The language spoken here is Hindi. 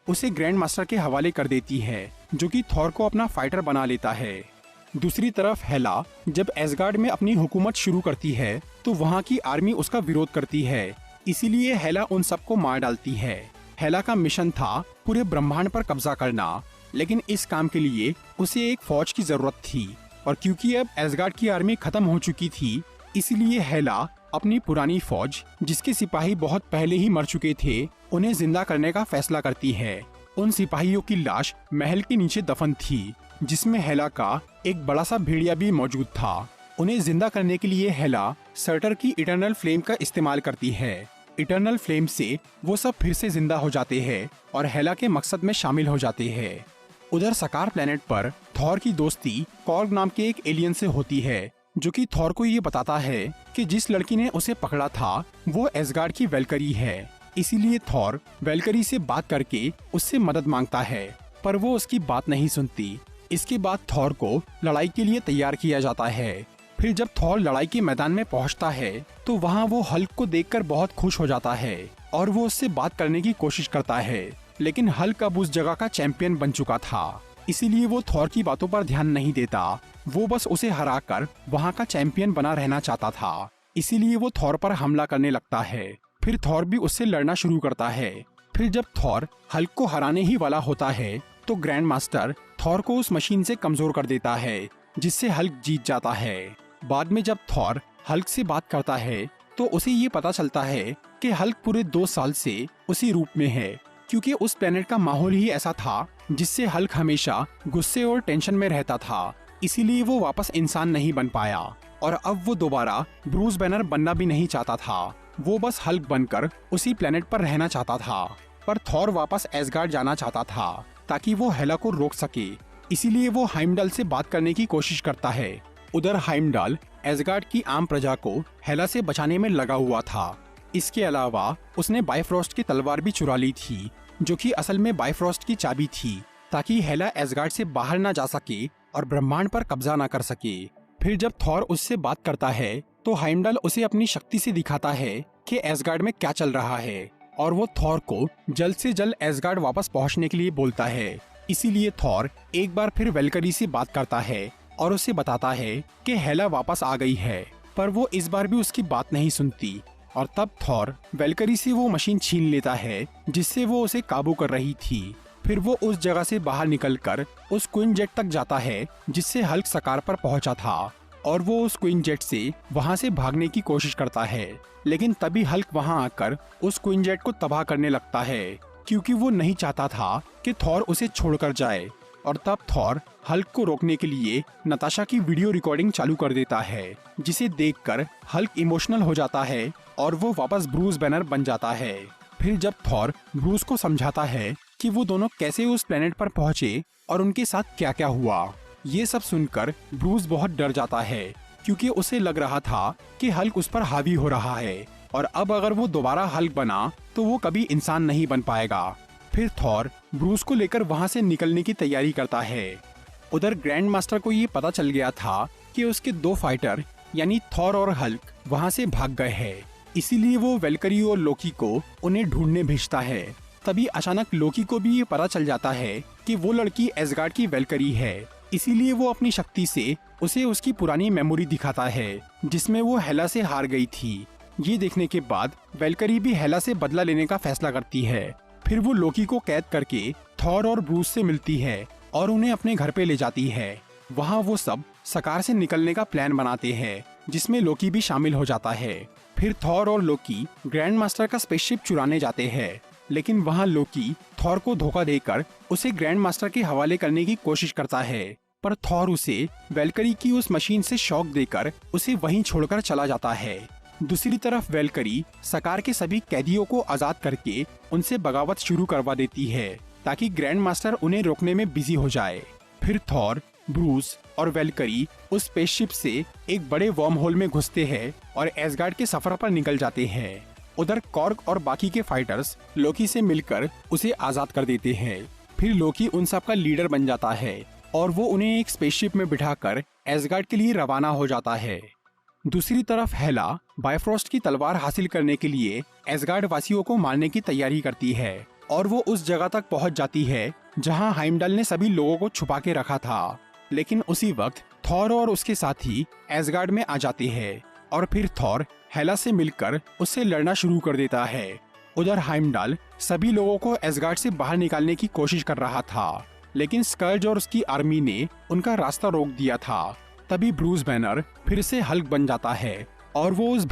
उसे ग्रैंड मास्टर के हवाले कर देती है, जो कि थॉर को अपना फाइटर बना लेता है। दूसरी तरफ हेला जब एसगार्ड में अपनी हुकूमत शुरू करती है तो वहाँ की आर्मी उसका विरोध करती है, इसीलिए हेला उन सबको मार डालती है। हेला का मिशन था पूरे ब्रह्मांड पर कब्जा करना, लेकिन इस काम के लिए उसे एक फौज की जरूरत थी, और क्योंकि अब एसगार्ड की आर्मी खत्म हो चुकी थी, इसलिए हेला अपनी पुरानी फौज, जिसके सिपाही बहुत पहले ही मर चुके थे, उन्हें जिंदा करने का फैसला करती है। उन सिपाहियों की लाश महल के नीचे दफन थी, जिसमें हेला का एक बड़ा सा भेड़िया भी मौजूद था। उन्हें जिंदा करने के लिए हेला सर्टर की इटर्नल फ्लेम का इस्तेमाल करती है। इटर्नल फ्लेम से वो सब फिर से जिंदा हो जाते हैं और हेला के मकसद में शामिल हो जाते हैं। उधर सकार प्लेनेट पर थॉर की दोस्ती कॉर्ग नाम के एक एलियन से होती है, जो कि थॉर को ये बताता है कि जिस लड़की ने उसे पकड़ा था वो एसगार्ड की वेलकरी है। इसीलिए थॉर वेलकरी से बात करके उससे मदद मांगता है, पर वो उसकी बात नहीं सुनती। इसके बाद थॉर को लड़ाई के लिए तैयार किया जाता है। फिर जब थॉर लड़ाई के मैदान में पहुंचता है तो वहां वो हल्क को देखकर बहुत खुश हो जाता है और वो उससे बात करने की कोशिश करता है, लेकिन हल्क अब उस जगह का चैंपियन बन चुका था, इसीलिए वो थॉर की बातों पर ध्यान नहीं देता। वो बस उसे हराकर वहां का चैंपियन बना रहना चाहता था, इसीलिए वो थॉर पर हमला करने लगता है। फिर थॉर भी उससे लड़ना शुरू करता है। फिर जब थॉर हल्क को हराने ही वाला होता है तो ग्रैंड मास्टर थॉर को उस मशीन से कमजोर कर देता है, जिससे हल्क जीत जाता है। बाद में जब थॉर हल्क से बात करता है तो उसे ये पता चलता है कि हल्क पूरे 2 साल से उसी रूप में है, क्योंकि उस प्लेनेट का माहौल ही ऐसा था जिससे हल्क हमेशा गुस्से और टेंशन में रहता था, इसीलिए वो वापस इंसान नहीं बन पाया। और अब वो दोबारा ब्रूस बैनर बनना भी नहीं चाहता था, वो बस हल्क बनकर उसी प्लेनेट पर रहना चाहता था। पर थॉर वापस एसगार्ड जाना चाहता था ताकि वो हेला को रोक सके, इसीलिए वो हाइमडल से बात करने की कोशिश करता है। उधर हाइमडल एसगार्ड की आम प्रजा को हेला से बचाने में लगा हुआ था। इसके अलावा उसने बाइफ्रॉस्ट की तलवार भी चुरा ली थी, जो कि असल में बाइफ्रॉस्ट की चाबी थी, ताकि हेला एसगार्ड से बाहर न जा सके और ब्रह्मांड पर कब्जा न कर सके। फिर जब थॉर उससे बात करता है तो हाइमडल उसे अपनी शक्ति से दिखाता है कि एसगार्ड में क्या चल रहा है, और वो थॉर को जल्द से जल्द एसगार्ड वापस पहुंचने के लिए बोलता है। इसीलिए थॉर एक बार फिर वेलकरी से बात करता है और उसे बताता है कि हेला वापस आ गई है, पर वो इस बार भी उसकी बात नहीं सुनती। और तब थॉर वेलकरी से वो मशीन छीन लेता है जिससे वो उसे काबू कर रही थी। फिर वो उस जगह से बाहर निकलकर उस क्वीन जेट तक जाता है जिससे हल्क सकार पर पहुंचा था, और वो उस क्वीन जेट से वहां से भागने की कोशिश करता है, लेकिन तभी हल्क वहां आकर उस क्वीन जेट को तबाह करने लगता है, क्योंकि वो नहीं चाहता था कि थॉर उसे छोड़कर जाए। और तब थॉर हल्क को रोकने के लिए नताशा की वीडियो रिकॉर्डिंग चालू कर देता है, जिसे देखकर हल्क इमोशनल हो जाता है और वो वापस ब्रूस बैनर बन जाता है। फिर जब थॉर ब्रूस को समझाता है कि वो दोनों कैसे उस प्लेनेट पर पहुंचे और उनके साथ क्या क्या हुआ, ये सब सुनकर ब्रूस बहुत डर जाता है, क्योंकि उसे लग रहा था कि हल्क उस पर हावी हो रहा है, और अब अगर वो दोबारा हल्क बना तो वो कभी इंसान नहीं बन पाएगा। फिर थॉर ब्रूस को लेकर वहां से निकलने की तैयारी करता है। उधर ग्रैंड मास्टर को ये पता चल गया था कि उसके 2 फाइटर यानी थॉर और हल्क वहां से भाग गए हैं, इसीलिए वो वेलकरी और लोकी को उन्हें ढूंढने भेजता है। तभी अचानक लोकी को भी ये पता चल जाता है कि वो लड़की एसगार्ड की वेलकरी है, इसीलिए वो अपनी शक्ति से उसे उसकी पुरानी मेमोरी दिखाता है जिसमें वो हेला से हार गई थी। ये देखने के बाद वेलकरी भी हेला से बदला लेने का फैसला करती है। फिर वो लोकी को कैद करके थॉर और ब्रूस से मिलती है और उन्हें अपने घर पे ले जाती है। वहाँ वो सब सकार से निकलने का प्लान बनाते हैं, जिसमें लोकी भी शामिल हो जाता है। फिर थॉर और लोकी ग्रैंड मास्टर का स्पेसशिप चुराने जाते हैं, लेकिन वहाँ लोकी थॉर को धोखा देकर उसे ग्रैंड मास्टर के हवाले करने की कोशिश करता है, पर थॉर उसे वेलकरी की उस मशीन से शॉक देकर उसे वहीं छोड़कर चला जाता है। दूसरी तरफ वेलकरी सकार के सभी कैदियों को आजाद करके उनसे बगावत शुरू करवा देती है, ताकि ग्रैंड मास्टर उन्हें रोकने में बिजी हो जाए। फिर थॉर, ब्रूस और वेलकरी उस स्पेसशिप से एक बड़े वर्म होल में घुसते हैं और एसगार्ड के सफर पर निकल जाते हैं। उधर कॉर्ग और बाकी के फाइटर्स लोकी से मिलकर उसे आजाद कर देते हैं। फिर लोकी उन सब का लीडर बन जाता है और वो उन्हें एक स्पेसशिप में बिठाकर एसगार्ड के लिए रवाना हो जाता है। दूसरी तरफ हेला बाइफ्रॉस्ट की तलवार हासिल करने के लिए एसगार्ड वासियों को मारने की तैयारी करती है और वो उस जगह तक पहुंच जाती है जहां हाइमडल ने सभी लोगों को छुपा के रखा था। लेकिन उसी वक्त थॉर और उसके साथी एसगार्ड में आ जाते हैं और फिर थॉर हेला से मिलकर उससे लड़ना शुरू कर देता है। उधर हाइमडल सभी लोगों को एसगार्ड से बाहर निकालने की कोशिश कर रहा था, लेकिन स्कर्ज और उसकी आर्मी ने उनका रास्ता रोक दिया था। तभी ब्रूस बैनर फिर से हल्क बन जाता है और वो उस